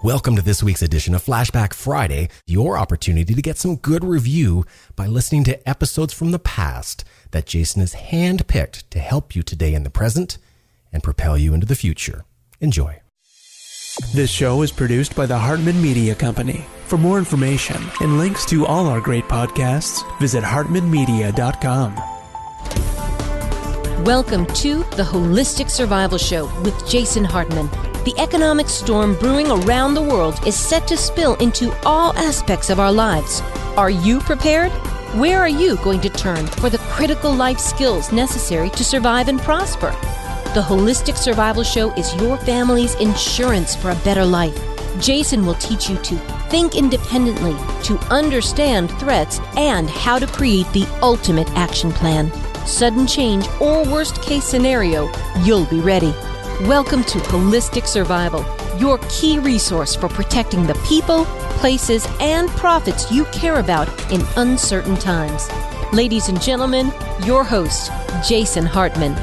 Welcome to this week's edition of Flashback Friday, your opportunity to get some good review by listening to episodes from the past that Jason has handpicked to help you today in the present and propel you into the future. Enjoy. This show is produced by the Hartman Media Company. For more information and links to all our great podcasts, visit hartmanmedia.com. Welcome to the Holistic Survival Show with Jason Hartman. The economic storm brewing around the world is set to spill into all aspects of our lives. Are you prepared? Where are you going to turn for the critical life skills necessary to survive and prosper? The Holistic Survival Show is your family's insurance for a better life. Jason will teach you to think independently, to understand threats, and how to create the ultimate action plan. Sudden change or worst case scenario, you'll be ready. Welcome to Holistic Survival, your key resource for protecting the people, places, and profits you care about in uncertain times. Ladies and gentlemen, your host, Jason Hartman.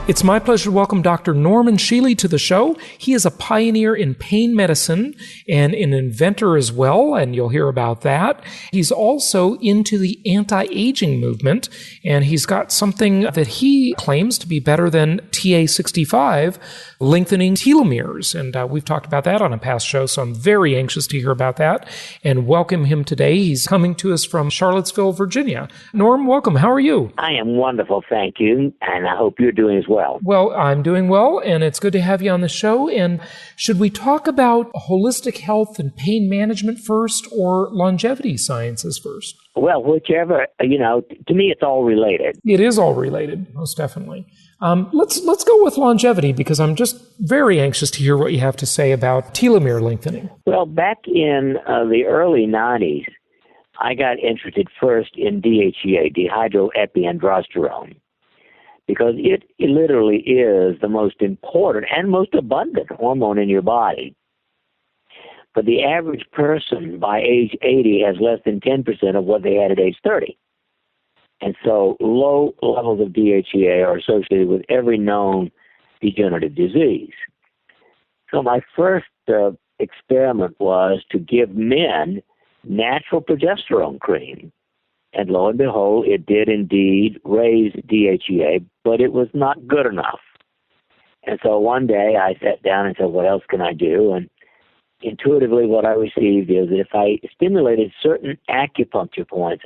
It's my pleasure to welcome Dr. Norman Shealy to the show. He is a pioneer in pain medicine and an inventor as well, and you'll hear about that. He's also into the anti-aging movement, and he's got something that he claims to be better than TA65, lengthening telomeres. And we've talked about that on a past show, so I'm very anxious to hear about that and welcome him today. He's coming to us from Charlottesville, Virginia. Norm, welcome. How are you? I am wonderful, thank you, and I hope you're doing as well. Well, I'm doing well, and it's good to have you on the show. And should we talk about holistic health and pain management first or longevity sciences first? Well, whichever, to me it's all related. It is all related, most definitely. Let's go with longevity because I'm just very anxious to hear what you have to say about telomere lengthening. Well, back in the early 90s, I got interested first in DHEA, dehydroepiandrosterone, because it literally is the most important and most abundant hormone in your body. But the average person by age 80 has less than 10% of what they had at age 30. And so low levels of DHEA are associated with every known degenerative disease. So my first experiment was to give men natural progesterone cream. And lo and behold, it did indeed raise DHEA, but it was not good enough. And so one day I sat down and said, what else can I do? And intuitively what I received is that if I stimulated certain acupuncture points,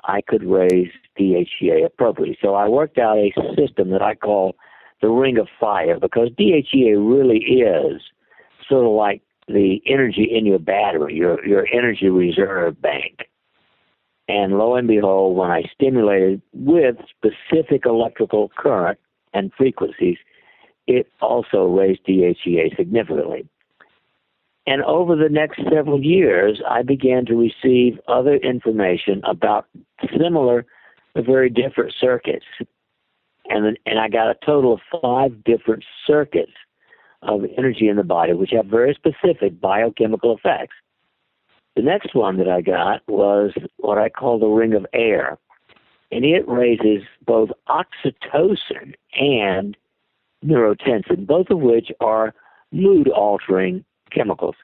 I could raise DHEA appropriately. So I worked out a system that I call the Ring of Fire, because DHEA really is sort of like the energy in your battery, your energy reserve bank. And lo and behold, when I stimulated with specific electrical current and frequencies, it also raised DHEA significantly. And over the next several years, I began to receive other information about similar but very different circuits. And I got a total of 5 different circuits of energy in the body, which have very specific biochemical effects. The next one that I got was what I call the Ring of Air, and it raises both oxytocin and neurotensin, both of which are mood-altering chemicals.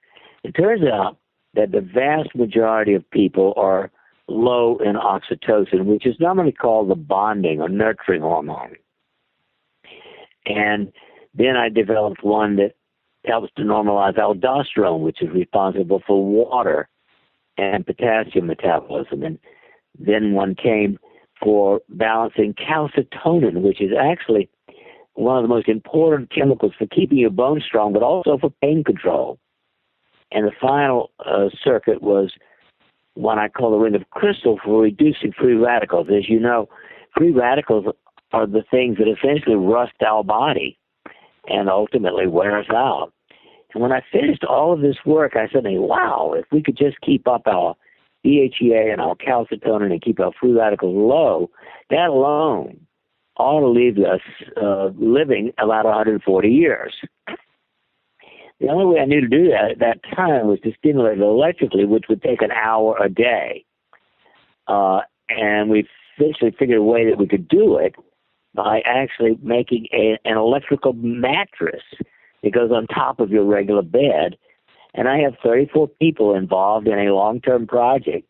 It turns out that the vast majority of people are low in oxytocin, which is normally called the bonding or nurturing hormone. And then I developed one that helps to normalize aldosterone, which is responsible for water and potassium metabolism. And then one came for balancing calcitonin, which is actually one of the most important chemicals for keeping your bones strong, but also for pain control. And the final circuit was one I call the Ring of Crystal for reducing free radicals. As you know, free radicals are the things that essentially rust our body and ultimately wear us out. And when I finished all of this work, I said, wow, if we could just keep up our DHEA and our calcitonin and keep our free radicals low, that alone ought to leave us living about 140 years. The only way I knew to do that at that time was to stimulate it electrically, which would take an hour a day. And we eventually figured a way that we could do it by actually making an electrical mattress It goes on top of your regular bed. And I have 34 people involved in a long-term project.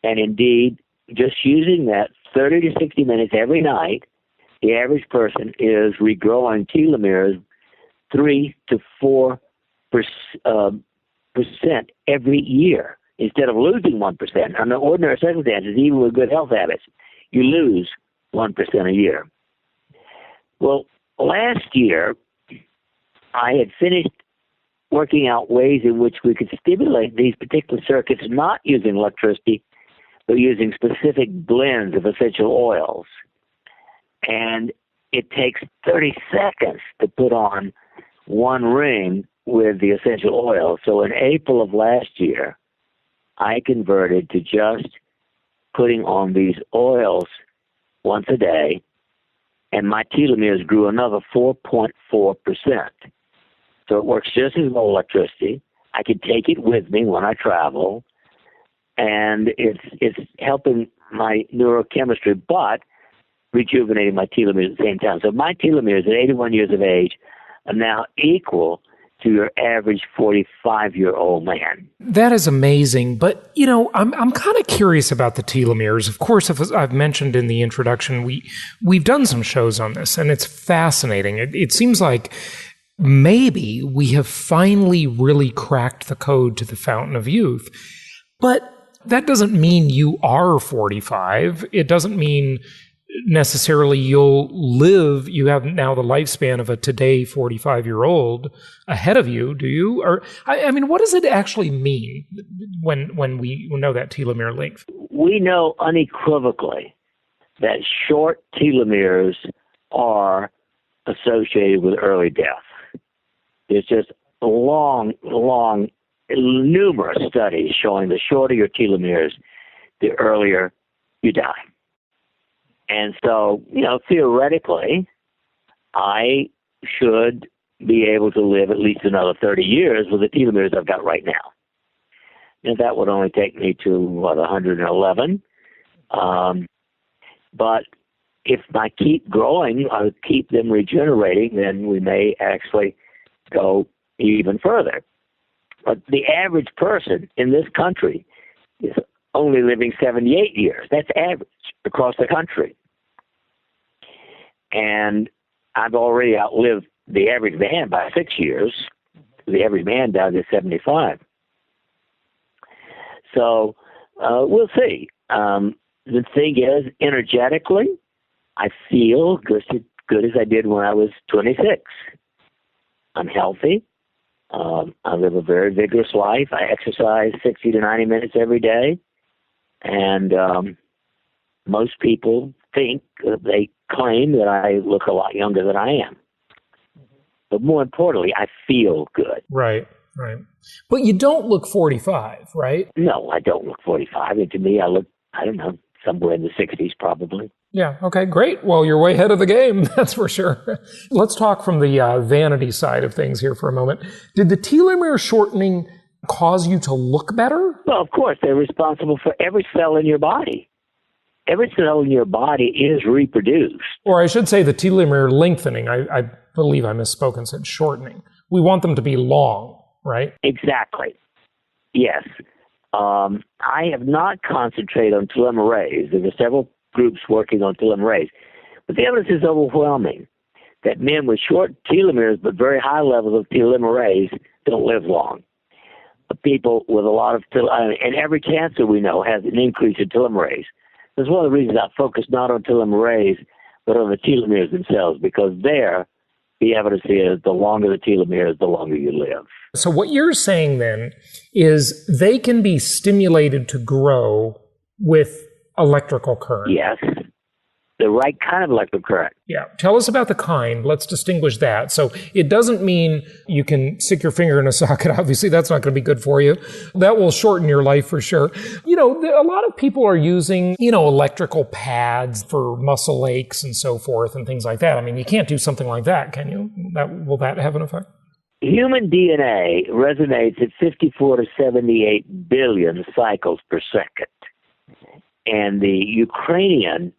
And indeed, just using that 30 to 60 minutes every night, the average person is regrowing telomeres 3 to 4% every year instead of losing 1%. Under ordinary circumstances, even with good health habits, you lose 1% a year. Well, last year, I had finished working out ways in which we could stimulate these particular circuits, not using electricity, but using specific blends of essential oils. And it takes 30 seconds to put on one ring with the essential oil. So in April of last year, I converted to just putting on these oils once a day, and my telomeres grew another 4.4%. So it works just as well as electricity. I can take it with me when I travel, and it's helping my neurochemistry, but rejuvenating my telomeres at the same time. So my telomeres at 81 years of age are now equal to your average 45-year-old man. That is amazing. But, I'm kind of curious about the telomeres. Of course, as I've mentioned in the introduction, we've done some shows on this, and it's fascinating. It seems like maybe we have finally really cracked the code to the fountain of youth. But that doesn't mean you are 45. It doesn't mean necessarily you have now the lifespan of a today 45-year-old ahead of you, do you? Or, I mean, what does it actually mean when we know that telomere length? We know unequivocally that short telomeres are associated with early death. There's just numerous studies showing the shorter your telomeres, the earlier you die. And so, theoretically, I should be able to live at least another 30 years with the telomeres I've got right now. And that would only take me to, 111. But if I keep growing, I keep them regenerating, then we may actually go even further. But the average person in this country is only living 78 years. That's average across the country. And I've already outlived the average man by 6 years. The average man died at 75. So we'll see. The thing is, energetically, I feel good as I did when I was 26. I'm healthy. I live a very vigorous life. I exercise 60 to 90 minutes every day. And most people they claim that I look a lot younger than I am. But more importantly, I feel good. Right. But you don't look 45, right? No, I don't look 45. And to me, I look, somewhere in the 60s probably. Yeah, okay, great. Well, you're way ahead of the game, that's for sure. Let's talk from the vanity side of things here for a moment. Did the telomere shortening cause you to look better? Well, of course, they're responsible for every cell in your body. Every cell in your body is reproduced. Or I should say the telomere lengthening. I believe I misspoke and said shortening. We want them to be long, right? Exactly. Yes. I have not concentrated on telomerase. There are several groups working on telomerase. But the evidence is overwhelming that men with short telomeres but very high levels of telomerase don't live long. People with a lot of and every cancer we know has an increase in telomerase. That's one of the reasons I focus not on telomerase, but on the telomeres themselves, because there, the evidence is the longer the telomeres, the longer you live. So what you're saying then is they can be stimulated to grow with electrical current. Yes. The right kind of electrical current. Yeah. Tell us about the kind. Let's distinguish that. So it doesn't mean you can stick your finger in a socket. Obviously, that's not going to be good for you. That will shorten your life for sure. A lot of people are using, electrical pads for muscle aches and so forth and things like that. I mean, you can't do something like that, can you? Will that have an effect? Human DNA resonates at 54 to 78 billion cycles per second. And the Ukrainian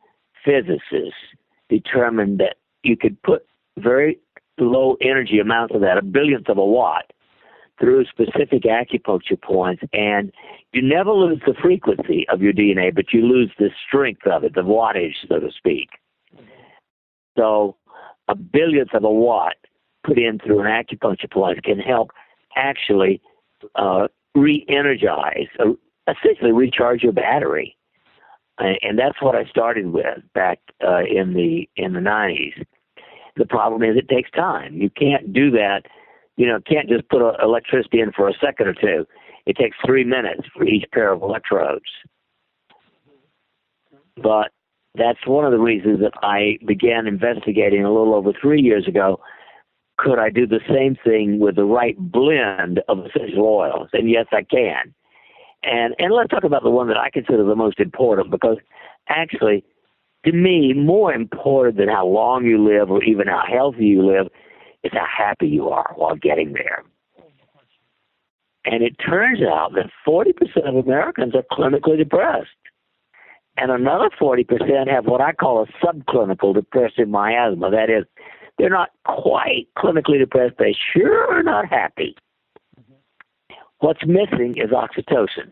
physicists determined that you could put very low energy amounts of that, a billionth of a watt, through specific acupuncture points, and you never lose the frequency of your DNA, but you lose the strength of it, the wattage, so to speak. So a billionth of a watt put in through an acupuncture point can help actually re-energize, essentially recharge your battery. And that's what I started with back in the 90s. The problem is it takes time. You can't do that. Can't just put electricity in for a second or two. It takes 3 minutes for each pair of electrodes. But that's one of the reasons that I began investigating a little over 3 years ago. Could I do the same thing with the right blend of essential oils? And yes, I can. And let's talk about the one that I consider the most important, because actually, to me, more important than how long you live or even how healthy you live is how happy you are while getting there. And it turns out that 40% of Americans are clinically depressed. And another 40% have what I call a subclinical depressive miasma. That is, they're not quite clinically depressed, they sure are not happy. What's missing is oxytocin.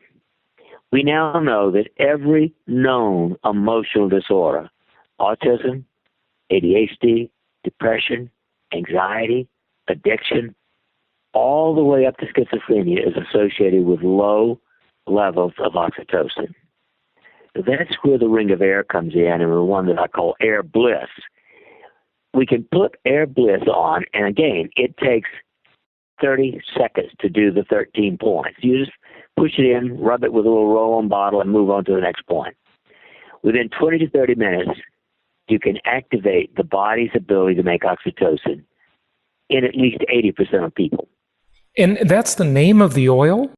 We now know that every known emotional disorder, autism, ADHD, depression, anxiety, addiction, all the way up to schizophrenia is associated with low levels of oxytocin. So that's where the ring of air comes in, and the one that I call air bliss. We can put air bliss on, and again, it takes 30 seconds to do the 13 points. You just push it in, rub it with a little roll-on bottle, and move on to the next point. Within 20 to 30 minutes, you can activate the body's ability to make oxytocin in at least 80% of people. And that's the name of the oil?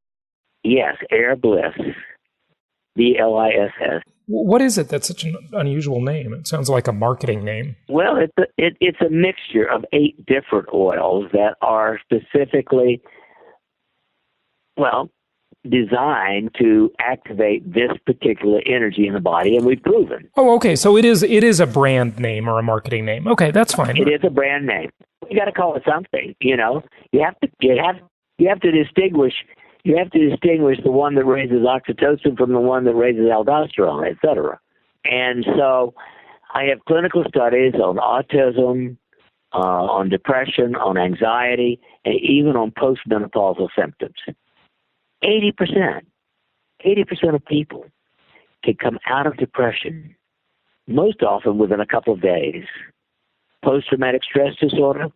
Yes, Air Bliss, BLISS. What is it that's such an unusual name? It sounds like a marketing name. Well, it's a mixture of 8 different oils that are specifically, designed to activate this particular energy in the body, and we've proven. Oh, okay. So it is a brand name or a marketing name. Okay, that's fine. It is a brand name. You got to call it something. You have to distinguish. You have to distinguish the one that raises oxytocin from the one that raises aldosterone, et cetera. And so, I have clinical studies on autism, on depression, on anxiety, and even on postmenopausal symptoms. 80% of people can come out of depression, most often within a couple of days. Post-traumatic stress disorder,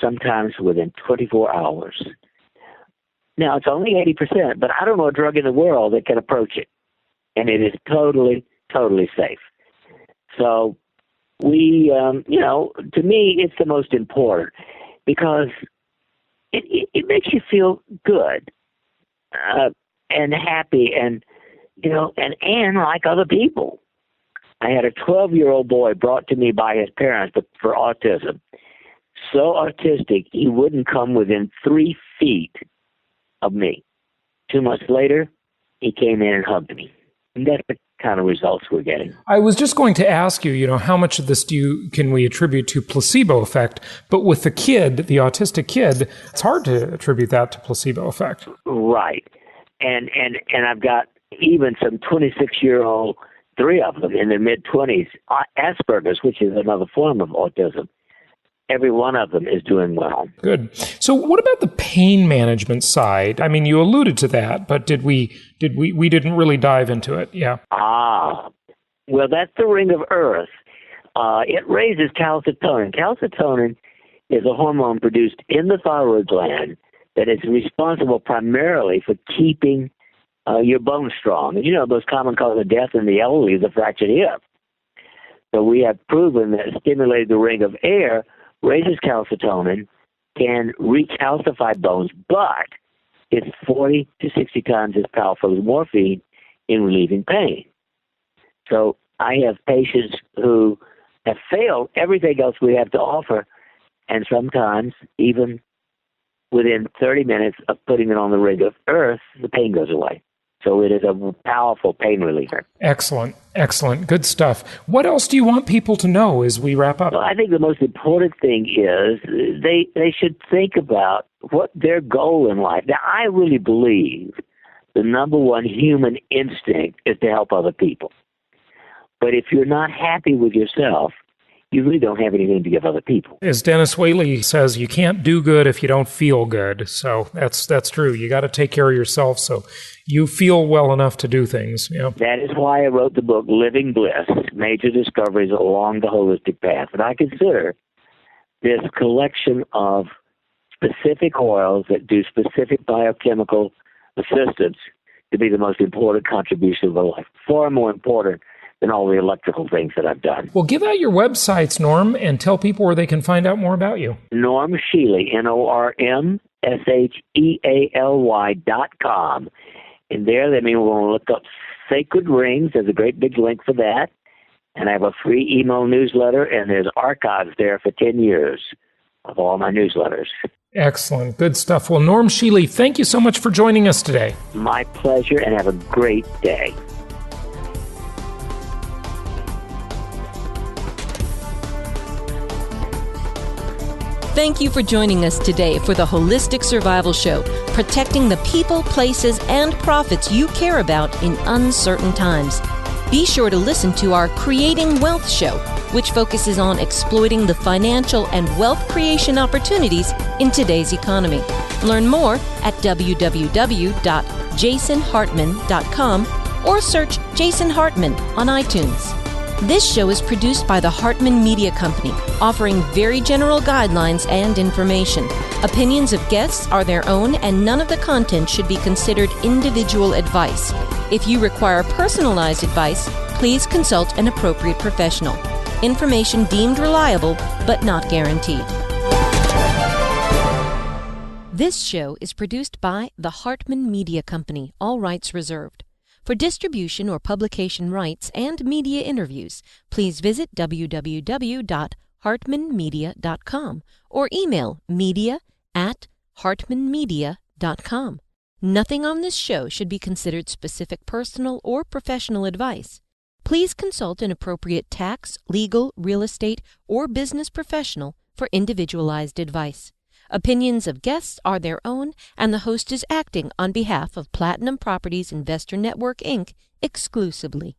sometimes within 24 hours. Now, it's only 80%, but I don't know a drug in the world that can approach it. And it is totally, totally safe. So we, to me, it's the most important because it makes you feel good. And happy and like other people. I had a 12-year-old boy brought to me by his parents for autism. So autistic, he wouldn't come within 3 feet of me. 2 months later, he came in and hugged me. And that's the kind of results we're getting. I was just going to ask you, how much of this can we attribute to placebo effect? But with the autistic kid, it's hard to attribute that to placebo effect. Right. And I've got even some 26-year-old, 3 of them in their mid-20s, Asperger's, which is another form of autism. Every one of them is doing well. Good. So what about the pain management side? I mean, you alluded to that, but we didn't really dive into it. Yeah. Well, that's the ring of earth. It raises calcitonin. Calcitonin is a hormone produced in the thyroid gland that is responsible primarily for keeping your bones strong. And those common cause of death in the elderly is a fractured hip. So we have proven that stimulating the ring of air raises calcitonin, can recalcify bones, but it's 40 to 60 times as powerful as morphine in relieving pain. So I have patients who have failed everything else we have to offer, and sometimes even within 30 minutes of putting it on the ring of earth, the pain goes away. So it is a powerful pain reliever. Excellent. Excellent. Good stuff. What else do you want people to know as we wrap up? Well, I think the most important thing is they should think about what their goal in life. Now, I really believe the number one human instinct is to help other people. But if you're not happy with yourself, you really don't have anything to give other people. As Dennis Whaley says, you can't do good if you don't feel good. So that's true. You got to take care of yourself so you feel well enough to do things. Yeah. That is why I wrote the book, Living Bliss, Major Discoveries Along the Holistic Path. And I consider this collection of specific oils that do specific biochemical assistance to be the most important contribution of my life, far more important than all the electrical things that I've done. Well, give out your websites, Norm, and tell people where they can find out more about you. Norm Shealy, NormShealy.com. And there, we're going to look up Sacred Rings. There's a great big link for that. And I have a free email newsletter, and there's archives there for 10 years of all my newsletters. Excellent. Good stuff. Well, Norm Shealy, thank you so much for joining us today. My pleasure, and have a great day. Thank you for joining us today for the Holistic Survival Show, protecting the people, places, and profits you care about in uncertain times. Be sure to listen to our Creating Wealth show, which focuses on exploiting the financial and wealth creation opportunities in today's economy. Learn more at www.jasonhartman.com or search Jason Hartman on iTunes. This show is produced by the Hartman Media Company, offering very general guidelines and information. Opinions of guests are their own, and none of the content should be considered individual advice. If you require personalized advice, please consult an appropriate professional. Information deemed reliable, but not guaranteed. This show is produced by the Hartman Media Company, all rights reserved. For distribution or publication rights and media interviews, please visit www.hartmanmedia.com or email media@hartmanmedia.com. Nothing on this show should be considered specific personal or professional advice. Please consult an appropriate tax, legal, real estate, or business professional for individualized advice. Opinions of guests are their own, and the host is acting on behalf of Platinum Properties Investor Network, Inc. exclusively.